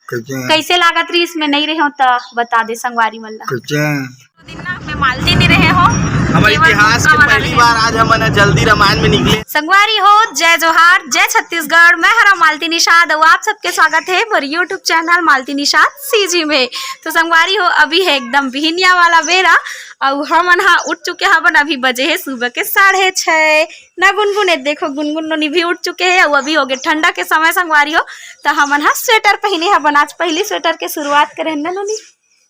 कैसे लागत रही इसमें नहीं रहे हो तो बता दे संगवारी मल्ला। दिन ना में मालती नहीं रहे हो, हमारे इतिहास की पहली बार आज हम जल्दी रामायण में निकले। संगवारी हो, जय जोहार, जय छत्तीसगढ़। मैं हरा मालती निषाद और आप सबके स्वागत है मेरे यूट्यूब चैनल मालती निषाद सीजी में। तो संगवारी हो, अभी है एकदम बिहनिया वाला बेरा और हम उठ चुके हैं। अभी बजे है सुबह के 6:30 ना। गुनगुन देखो, गुनगुन नोनी भी उठ चुके हैं और अभी हो गए ठंडा के समय। संगवारी हो तो हम स्वेटर पहने हैं। आज पहली स्वेटर के शुरुआत करें ना नोनी,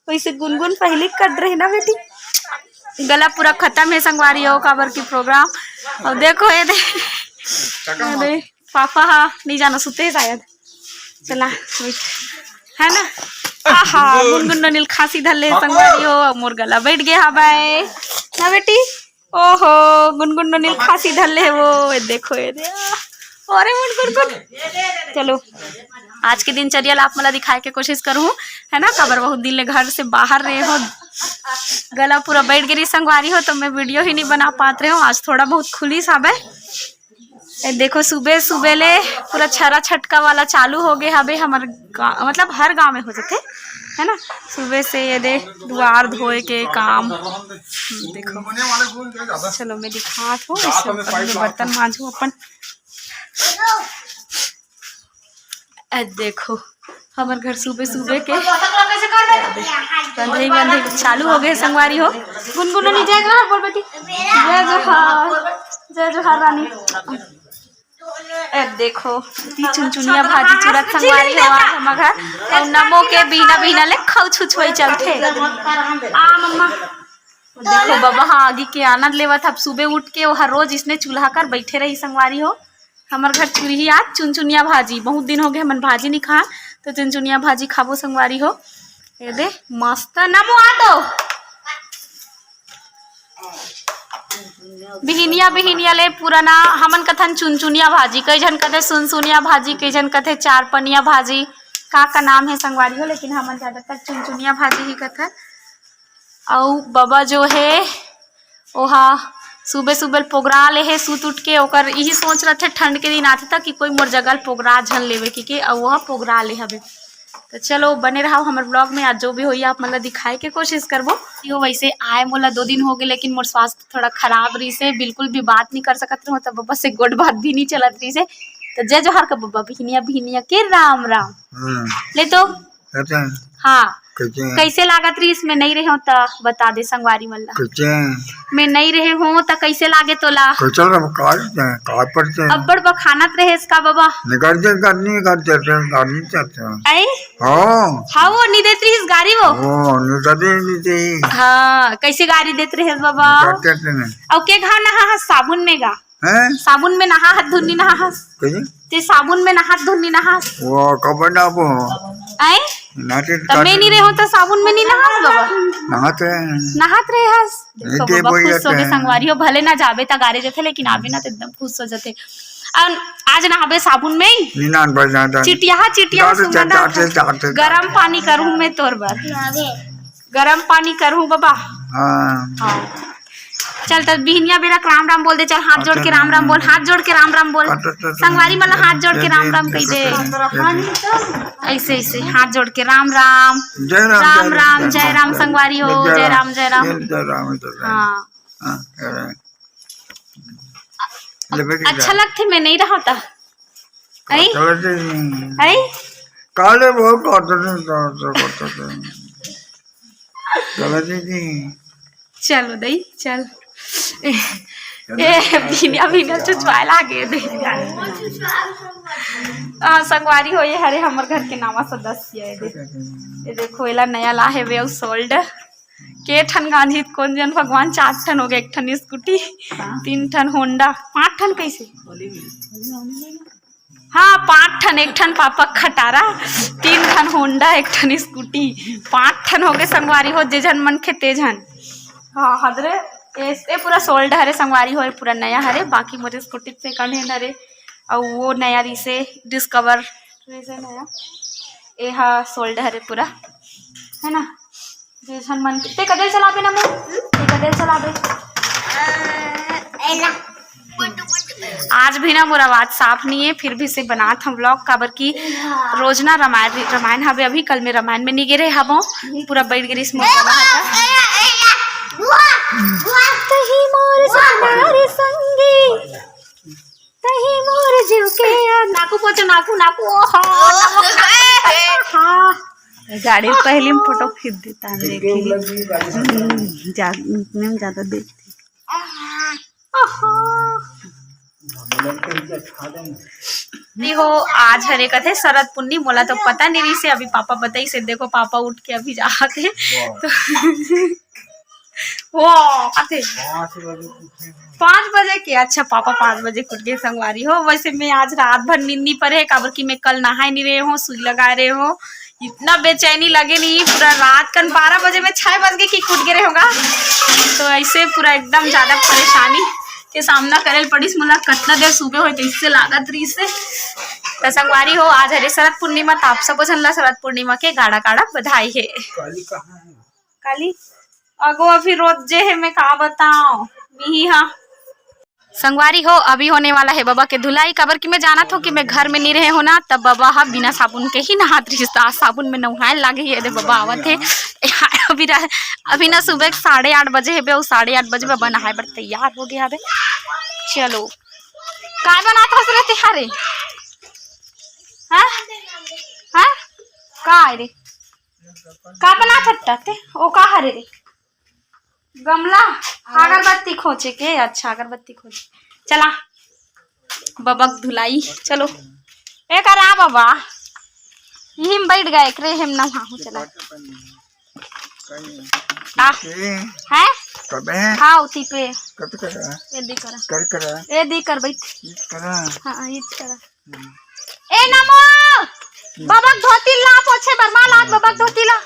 वैसे गुनगुन पहले कर रहे ना बेटी। गला पूरा खत्म है संगवारी हो काबर की प्रोग्राम। और देखो ये दे पापा नहीं जाना सुते है शायद। चला है ना। आहा गुनगुन नील खांसी धर ले संगवारी हो, मोर गला बैठ गया हा बाय ना बेटी। ओहो गुनगुन नील खांसी धर ले वो, ये देखो ये दे। अरे गुनगुन चलो आज के दिनचर्या आप मला दिखाए के कोशिश करूँ है ना। खबर बहुत दिन ले घर से बाहर रहे हो, गला पूरा बैठ गई संगवारी हो तो मैं वीडियो ही नहीं बना पाते हूँ। आज थोड़ा बहुत खुली सब है। देखो सुबह सुबह ले पूरा छरा छटका वाला चालू हो गए हबे। हमारे मतलब हर गांव में हो जाते है ना। सुबह से ये दे द्वार धोए के काम देखो। चलो मैं दिखा हूँ, बर्तन मांझू अपन। देखो हमारे घर सुबह सुबह के बंधे बंधे चालू हो गए संगवारी हो। गुनगुन नहीं जय जोहार बोल बेटी। जय जोहार, जय जोहार रानी। देखो चुनचुनिया भाजी चूरत संगवारी हो आज हमारे घर। और नमो के बिना बिना ले खाऊ छुछुई चलते आ मम्मा। देखो बाबा हाँ आगे के आनंद लेवा था। सुबह उठ के हर रोज इसने चूल्हा कर बैठे रही संगवारी हो। हमारे घर चूल्ही आज चुनचुनिया भाजी, बहुत दिन हो गए हमन भाजी नहीं खा तो चुनचुनिया भाजी खाबो संगवारी हो। ये दे मस्त नमो आ दो बिहनिया बिहनिया ले पुराना हमन कथन चुनचुनिया भाजी, कई जन कथे सुनसुनिया भाजी, कई जन कथे चारपनिया भाजी का नाम है संगवारी हो, लेकिन हमन ज्यादातर चुनचुनिया भाजी ही कथन। और बाबा जो है ओहा सुबह सुबह पोगरा ले है सूत उठ के ओकर यही सोच रहे थे ठंड के दिन आते था कि कोई मोर जगह पोगरा झन लेवे की और वह पोगरा ले हबे। तो चलो बने रहो हमारे ब्लॉग में। आज जो भी होई आप मतलब दिखाए के कोशिश करबो। वैसे आए मोला 2 दिन हो गए, लेकिन मोर स्वास्थ्य थोड़ा खराब रही से, बिल्कुल भी बात नहीं कर सकत रहो। तो बाबा से गोड बात भी नहीं चलत रही से। तो जय जोहार का बाबा बिहनिया बिहनिया के राम राम ले तो। हाँ कैसे लागत रही इसमें नहीं रहे हो तो बता दे संगवारी मल्ला। मैं नहीं रहे हो तो कैसे लागे तोला। अब्बड़ बखानत रहे इसका बाबा। हाँ वो नहीं देती इस गाड़ी वो। हाँ कैसे गाड़ी देते रहे बाबा। और के घाव नहा साबुन में गा, साबुन में नहा हाथ धुनी नहा ते साबुन में नहा धुनी नहा वो कब नहाबो आई तब मैं नहीं रहे हो तो साबुन में नहीं नहा बाबा। नहात रहे हस। देखो बाबा खुश हो गए संगवारी हो। भले ना जाबे ता गाड़ी देते, लेकिन आबे ना तो एकदम खुश हो जाते। आज नहाबे साबुन में ही चिटिया चिटिया गरम पानी करूँ मैं तोर बार, गरम पानी करूँ बाबा। हाँ चल तब बिहनिया बेरा राम राम बोल दे। चल हाथ जोड़ के राम राम बोल, हाथ जोड़ के राम राम बोल संगवारी मतलब हाथ जोड़ के राम राम कह दे। ऐसे ऐसे हाथ जोड़ के राम राम राम राम जय राम संगवारी हो। जय राम जय राम। हाँ अच्छा लगते मैं नहीं रहा था। काले चलो दई चल बिना बिना चुचवाए लागे दे। संगवारी हो ये हरे हमर घर के नामा सदस्य है। ये देखो एला नया ला है वे सोल्ड के ठन गांधी कौन जन भगवान 4 ठन हो गए। 1 ठन स्कूटी, 3 ठन होंडा, 5 ठन कैसे हाँ 5 ठन। 1 ठन पापा खटारा, 3 ठन होंडा, 1 ठन स्कूटी, 5 ठन हो गए संगवारी हो। जे जन मन खे तेजन हाँ हदरे ये पूरा सोल्ड हरे संगवारी हो। पूरा नया हरे, बाकी मोरे स्कूटी सेकंड हैंड हरे और वो नया रिसे डिस्कवर रिसे नया ये हाँ सोल्ड हरे पूरा है ना। जे जन मन ते कदे चलाबे ना मैं ते कदे चलाबे आज भी ना मोर आवाज साफ नहीं है, फिर भी से बनात हम व्लॉग काबर की रोज ना रामायण हवे। अभी कल में रामायण में नहीं गिरे हबो, पूरा बैठ गिरी इसमें नाकू पोछो नाकू नाकू गाड़ी पहले में फोटो खींच देता है, देखिए ज्यादा देखती हो। आज हरे कथे शरद पुन्नी मोला तो पता नहीं रही से, अभी पापा बताई से। देखो पापा उठ के अभी जाते तो वो आते 5 बजे के। अच्छा पापा 5 बजे कुट के संगवारी हो। वैसे मैं आज रात भर नींद नहीं पड़े काबर की मैं कल नहा नहीं रहे हो, सुई लगा रहे हो, इतना बेचैनी लगे नहीं पूरा रात। कल 12 बजे में 6 बज के कुट गिरे होगा, तो ऐसे पूरा एकदम ज्यादा परेशानी के सामना करे पड़ी। मुला कितना देर सुबह हो तो इससे लागत रही से। तो संगवारी हो आज हरे शरद पूर्णिमा, तो आप सब झनला शरद पूर्णिमा के गाड़ा गाड़ा बधाई है। काली अगो अभी रोजे है, मैं का बताऊं हाँ संगवारी हो। अभी होने वाला है बाबा के धुलाई, काबर की मैं जाना था कि मैं घर में नहीं रहे हो ना, तब बाबा हा बिना साबुन के ही नहात रही। साबुन में नहाए लागे है, बाबा आवत है। अभी ना सुबह 8:30 बजे है, 8:30 बजे बाबा नहाए बर तैयार हो गया है। चलो का बनाता हस रहते हारे का रे का बना थट्टाते ओ का हरे रे गमला अगरबत्ती खोचे के। अच्छा अगरबत्ती खोचे, चला बबक धुलाई। चलो एक आ बाबा यही में बैठ गए करे हम ना हाँ चला है हाँ उसी पे ए दी कर बैठ हाँ ये करा। ए नमो बबक धोती ला पोछे बरमा ला बबक धोती ला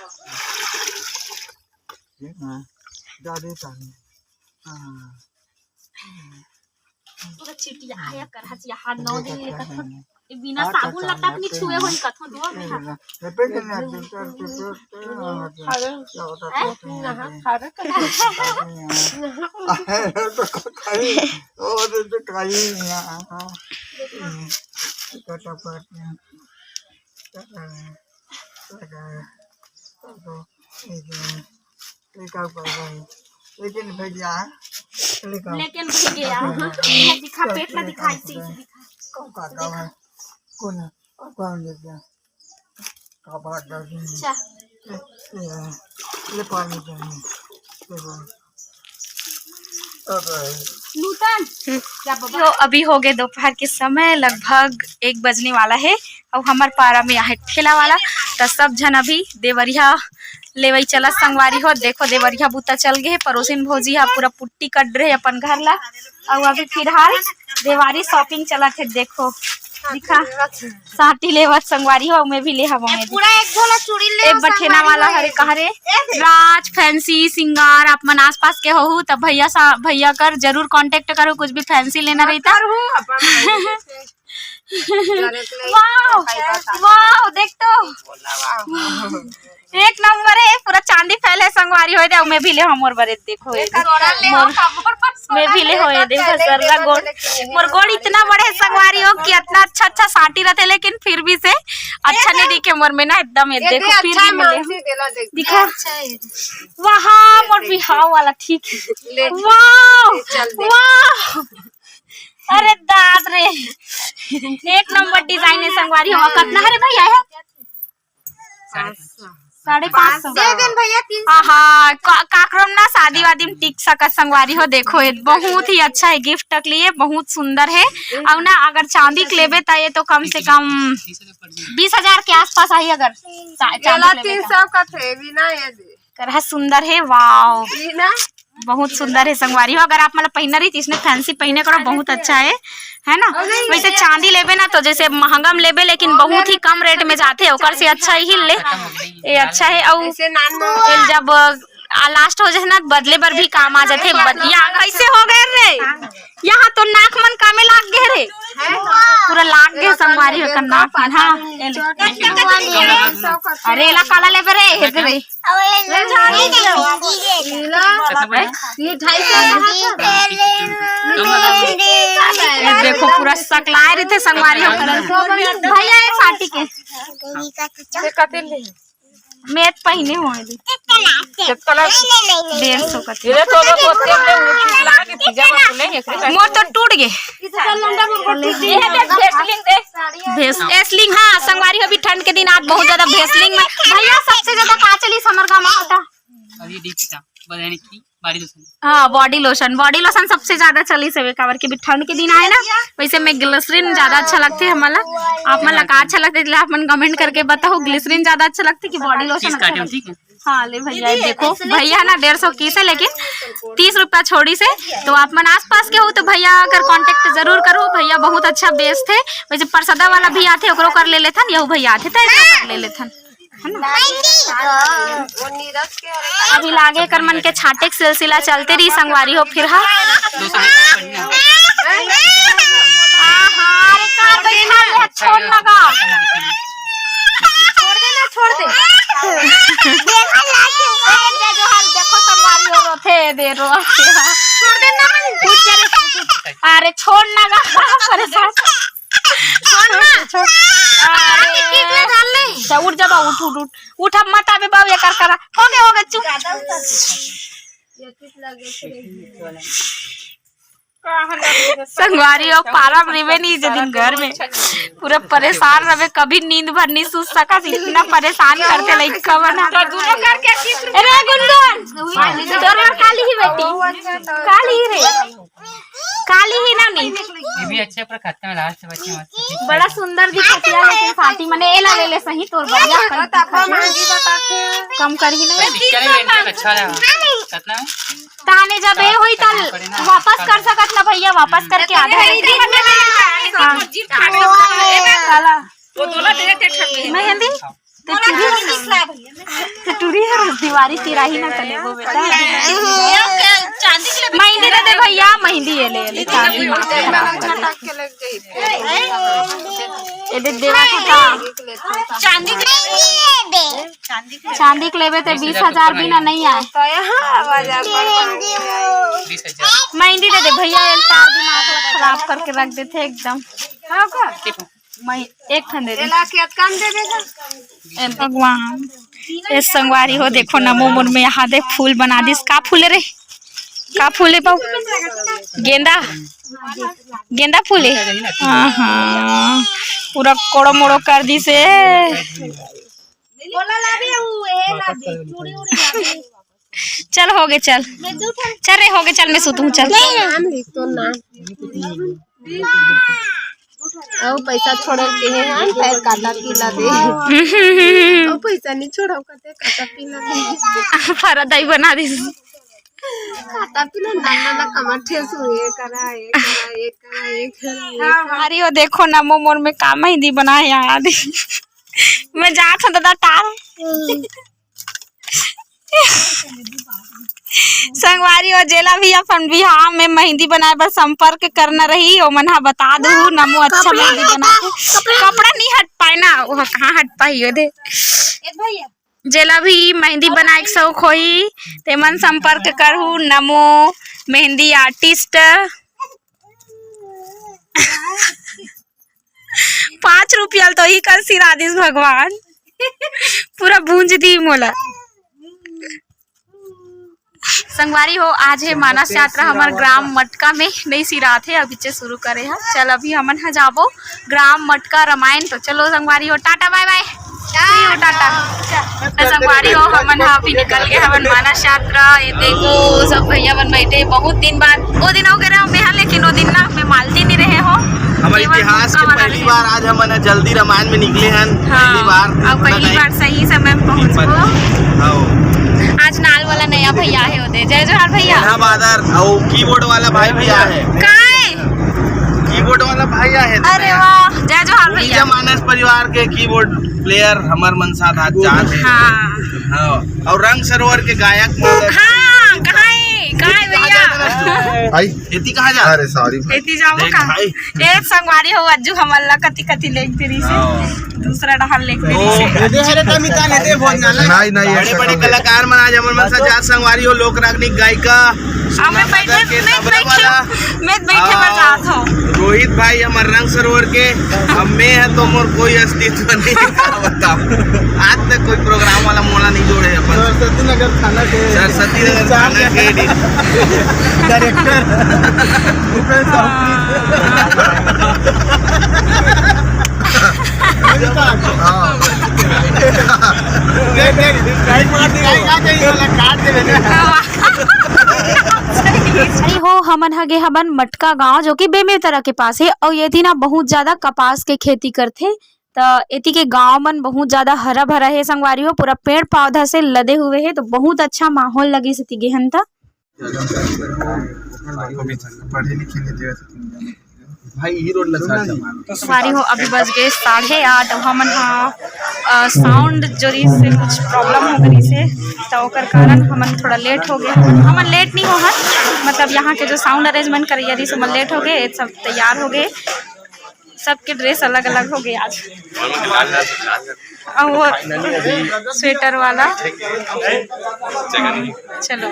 पूरा चिटिया आया कर हसिया हाथ 9 दिन ले कथन बिना साबुन लटक नहीं छुए होई कथन दो में लेकिन भैया दिखा पेट में दिखाई सी दिखा कौन देखा का बात अच्छा ले पानी नूतन तो अभी हो गए दोपहर के समय, लगभग 1 बजने वाला है। और हमार पारा में आहे ठेला वाला, तो सब जन अभी देवरिया लेवई चला संगवारी हो। देखो देवरिया बूता चल गए, पड़ोसिन भौजी हा पूरा पुट्टी कट रहे अपन घर ला। और अभी फिलहाल देवारी शॉपिंग चला थे। देखो दिखा साटी लेवत संगवारी हो, मैं भी ले हवा में पूरा एक झोला चूड़ी ले। एक बठेना वाला हरे कहरे राज फैंसी सिंगार आप मन आसपास के हो तब भैया कर जरूर कांटेक्ट करो, कुछ भी फैंसी लेना रहता। वाओ वाओ देख तो एक नंबर है, पूरा चांदी फैले संगवारी हो दे। मैं भी ले हमर बरे देखो मैं भी ले होए देखो सरगा गोड़ मोर गोड़ इतना बड़े संगवारी हो कि इतना अच्छा साटी रहते, लेकिन फिर भी से अच्छा नहीं दिखे मोर में ना एकदम। ये देखो फिर भी मिले दिखा वहां मोर बिहाव वाला ठीक है। वाह वाह अरे दाद रे एक नंबर डिजाइन है संगवारी हो। कितना हरे भैया है 550 दे देन भैया 300। हाँ काकरम ना शादी वादी में टिक सकत संगवारी हो। देखो ये बहुत ही अच्छा है, गिफ्ट तक लिए बहुत सुंदर है। और ना अगर चांदी के लेबे तो ये तो कम से कम 20,000 के आसपास आई। अगर 300 का थे बिना ये कर सुंदर है। वाओ बहुत सुंदर है संगवारी हो। अगर आप मतलब पहना रही तो इसने फैंसी पहने करो बहुत अच्छा है ना। वैसे चांदी लेबे ना तो जैसे महंगा में लेबे, लेकिन बहुत ही कम रेट में जाते हैं, ओकर से अच्छा ही ले ये अच्छा है। और जब लास्ट हो जाए ना बदले बर भी काम आ जाते। या कैसे हो गए रे, यहाँ तो नाक मन कामे लाग गए रे, पूरा लाग गए संगवारी हो नाक मन। हाँ अरे ला काला ले बरे हेते रे देखो पूरा सकलाए रहे थे संगवारी हो भैया ये फाटी के मेट पहने हुए 150 मोर तो टूट गए भेसलिंग। हाँ संगवारी अभी ठंड के दिन आज बहुत ज्यादा भेसलिंग में भैया सबसे ज्यादा का चली समरगा में होता हाँ बॉडी लोशन सबसे ज्यादा चली से काबर के भी ठंड के दिन आए ना। वैसे में ग्लिसरीन ज्यादा अच्छा लगते है हमारा। आप मन का अच्छा लगता है आप मन कमेंट करके बताओ ग्लिसरीन ज्यादा अच्छा लगता है कि बॉडी लोशन अच्छा लगता है। हाँ ले भैया देखो भैया ना 150 की से लेकिन 30 रुपया छोड़ी से। तो आप मन आस पास के हो तो भैया अगर कांटेक्ट जरूर करो। भैया बहुत अच्छा बेस थे। वैसे प्रसादा वाला भी आते ओकरो कर ले लेथन यहू भैया आते कर ले लेथन अभी लागे कर मन के छाटे के सिलसिला चलते रही संगवारी हो। फिर हाँ छोड़ लगा छोड़ दे देखो संगवारी हो थे दे रो छोड़ दे ना अरे छोड़ ना परेशान उठ जा उठ अब मत आवे बाबू कर करा हो गया चुप संगवारी और पारा रिवे नहीं दिन घर में पूरा परेशान रहे। कभी नींद भर नहीं सो सका इतना परेशान करते लइका बना अरे गुंडन तोर काली ही बेटी काली रे काली ही ना नहीं ये भी अच्छे पर खाते में लास्ट बच्चे मत बड़ा सुंदर दिखती है लेकिन फाटी मने एला ले ले सही तोर बढ़िया कम कर ही नहीं अच्छा लगा कितना ताने जब ए होई तल वापस कर सकत ना भैया वापस करके आधा वो दोला डायरेक्ट मैं हिंदी टूरी है दीवारी तिराही ना चले वो बेटा मेहंदी दे भैया मेहंदी ये ले चांदी ये दे देवा था चांदी के लेवे तो 20,000 भी ना नहीं आए मेहंदी दे भैया तार दिमाग खराब करके रख देते एकदम मैं एक ठंडे भगवान ये संगवारी हो देखो ना मोमोर में यहाँ देख फूल बना दिस का फूल रे का फूल है बाबू गेंदा फूल है हाँ पूरा कोड़ो मोड़ो कर दी से चल हो गए चल रे हो गए चल मैं सुतूं चल पैसा छोड़ के है काटा पीला दे पैसा नहीं छोड़ा कहते काटा पीला दे फरदाई बना दी काटा पीला नाना कमर ठेस हुए करा एक हमारी वो देखो ना मोमोर में का मेहंदी बनाए यार मैं जा था दादा टार संगवारी और जेला भी अपन बिहार में मेहंदी बनाए पर संपर्क करना रही ओ मन बता दू नमो अच्छा मेहंदी बना कपड़ा नहीं हट पाए ना वो कहाँ हट पाई दे जेला भी मेहंदी बनाए के शौक होई ते मन संपर्क करू नमो मेहंदी आर्टिस्ट 5 रुपया तो ही कर सिरा दिस भगवान पूरा भूंज दी मोला संगवारी हो आज है मानस यात्रा हमारे ग्राम मटका में नहीं सिरात है अभी से शुरू करे है। चल अभी हमन है जाबो ग्राम मटका रामायण तो चलो संगवारी हो टाटा बाय बाय टाटा संगवारी हो हमन अभी निकल गए हमन मानस यात्रा ये देखो सब भैया बन बैठे बहुत दिन बाद वो दिन हो गए मैं लेकिन वो दिन ना मैं मालती नहीं रहे हो हमारे इतिहास के पहली बार आज हम जल्दी रामायण में निकले हैं पहली बार सही समय में पहुंचो। आज नाल वाला नया भैया है होते जय जोहार भैया बादर और कीबोर्ड वाला भाई भी है कीबोर्ड वाला भाई आए थे। अरे वाह, जय जोहार भैया। निजा मानस परिवार के कीबोर्ड प्लेयर हमर मनसा था जात है। हाँ हाँ, और रंग सरोवर के गायक हाँ, कहाँ है भैया? आई इति कहाँ जा? अरे सॉरी इति जाओ देख का भाई। एक संगवारी हो अज्जू हमल्ला कति कति लेक तेरी से दूसरा डहाल लेक तेरी से नहीं नहीं बड़े बड़े कलाकार मन आज हमर मनसा जात संगवारी हो, लोक रागनिक गायिका हमें बैठे के मैं तबला वाला बैठे पर जात हो। रोहित भाई हमर रंग सरोवर के। अब मैं है तो मोर कोई अस्तित्व नहीं है, बताओ आज तक कोई प्रोग्राम वाला मोला नहीं जोड़े अपन। सरस्वती नगर थाना के डायरेक्टर अरे हो हमन हगे हमन मटका गांव जो कि बेमेतरा के पास है और ये थी ना बहुत ज्यादा कपास के खेती करथे। तो एती के गांव मन बहुत ज्यादा हरा भरा है संगवारी हो, पूरा पेड़ पौधा से लदे हुए है, तो बहुत अच्छा माहौल लगी सती गेहन था। भाई ही रोड लगा सवारी हो अभी बज गए 8:30 और हमन हाँ साउंड जोरी से कुछ प्रॉब्लम हो गई से तो ओकर कारण हमन थोड़ा लेट हो गए। हमन लेट नहीं हो हन, मतलब यहाँ के जो साउंड अरेंजमेंट करिए रही सब लेट हो गए, सब तैयार हो गए, सबके ड्रेस अलग अलग हो गए आज। और वो स्वेटर वाला चलो चलो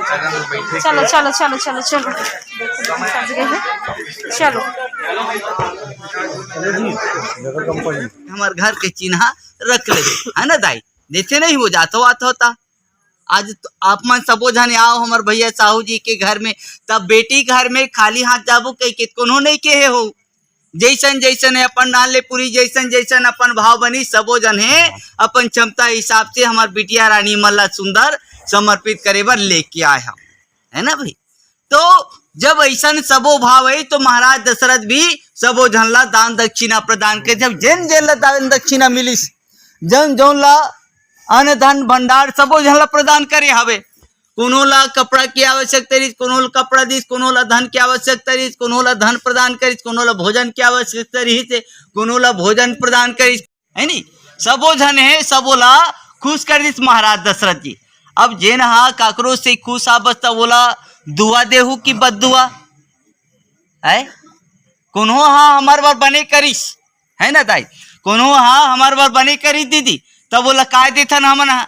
चलो चलो चलो चलो सज गए हैं, चलो हमारे घर के चिन्हा रख ले है ना दाई, जैसे नहीं हो जाता आता होता। आज तो आप मन सबो जन आओ हमारे भैया साहू जी के घर में, तब बेटी घर में खाली हाथ जाबो कह के कोनो नहीं कहे हो। जैसन जैसन है अपन नाले पूरी, जैसन जैसन अपन भाव बनी सबो जन है अपन क्षमता हिसाब से हमार बिटिया रानी मल्ला सुंदर समर्पित करे बर लेके आए हम, है ना भाई। तो जब ऐसा सबो भाव है तो महाराज दशरथ भी सबो जन ला दान दक्षिणा प्रदान करे। जब जन जन ला दान दक्षिणा मिलिस, जन जौन ला अन्न धन भंडार सबो जन ला प्रदान करे हवे। कोनो ला कपड़ा की आवश्यकता रही, कोनो ला कपड़ा दिस, कोनो ला धन की आवश्यकता रही, कोनो ला धन प्रदान करिस, कोनो ला भोजन की आवश्यकता रही, कोनो ला भोजन प्रदान करिस, है नी। सबो जन है सबो ला खुश कर दिस महाराज दशरथ जी। अब जेन हा काकरो से खुश आ बस बोला दुआ देहू की बददुआ है। कोनो हा हमार बार बने करिस, है ना दाई, कोनो हा हमार बार बने करी दीदी, तब बोला काय देथन हमन हा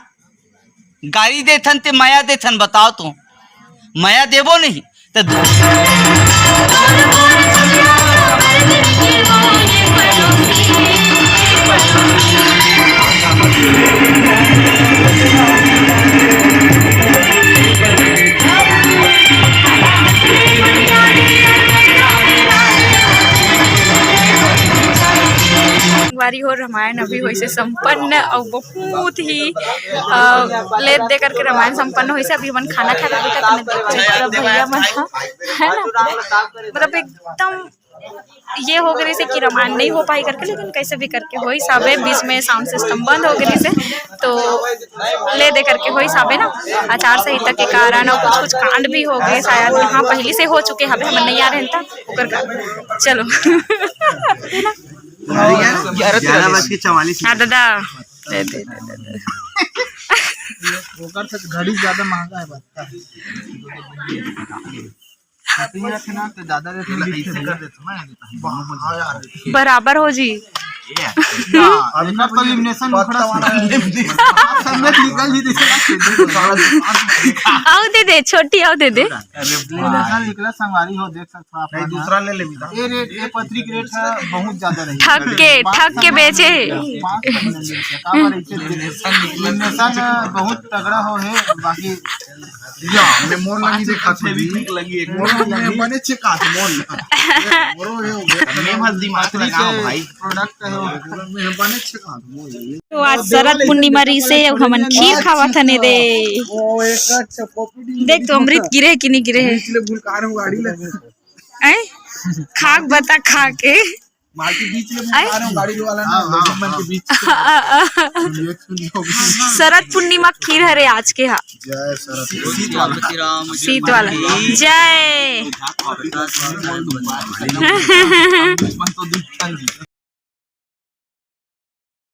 गाड़ी देथन ते माया देथन, बताओ तो माया देवो नहीं तो वारी हो रामायण अभी हो से संपन्न और बहुत ही लेट दे करके रामायण संपन्न हो से अभी मन खाना खा के बेटा मतलब भैया मन है ना, मतलब एकदम ये हो गई से कि रामायण नहीं हो पाई करके, लेकिन कैसे भी करके हो ही साबे। बीच में साउंड सिस्टम बंद हो गई से तो ले दे करके हो ही साबे ना, आचार संहिता के कारण और कुछ कुछ कांड भी हो गए शायद यहाँ पहले से हो चुके हमें हम नहीं आ रहे था ओकर का। चलो 11:44 हाँ दादा घड़ी ज्यादा महंगा है बता तो ज्यादा बराबर हो जी। आओ दे दे छोटी आओ दे दे निकला संगवारी हो, देख सकते आप दूसरा ले ले। ये रेट ये पत्री के रेट बहुत ज्यादा रही, ठग के बेचे बहुत तगड़ा हो है। बाकी मैं मोर नहीं देखा लगी एक मोर बने चिका मोर मैं बस दिमाग लगाओ भाई प्रोडक्ट है मैं बने चिका मोर। तो आज शरद पूर्णिमा री से अब हमन खीर खावा थने दे। देख तो अमृत गिरे कि नहीं गिरे है, खाक बता खा के बीच में गाड़ी वाला ना के बीच शरद पूर्णिमा खीर हरे आज के हा जय सरस्वती सीतावती राम सीत वाला जय तो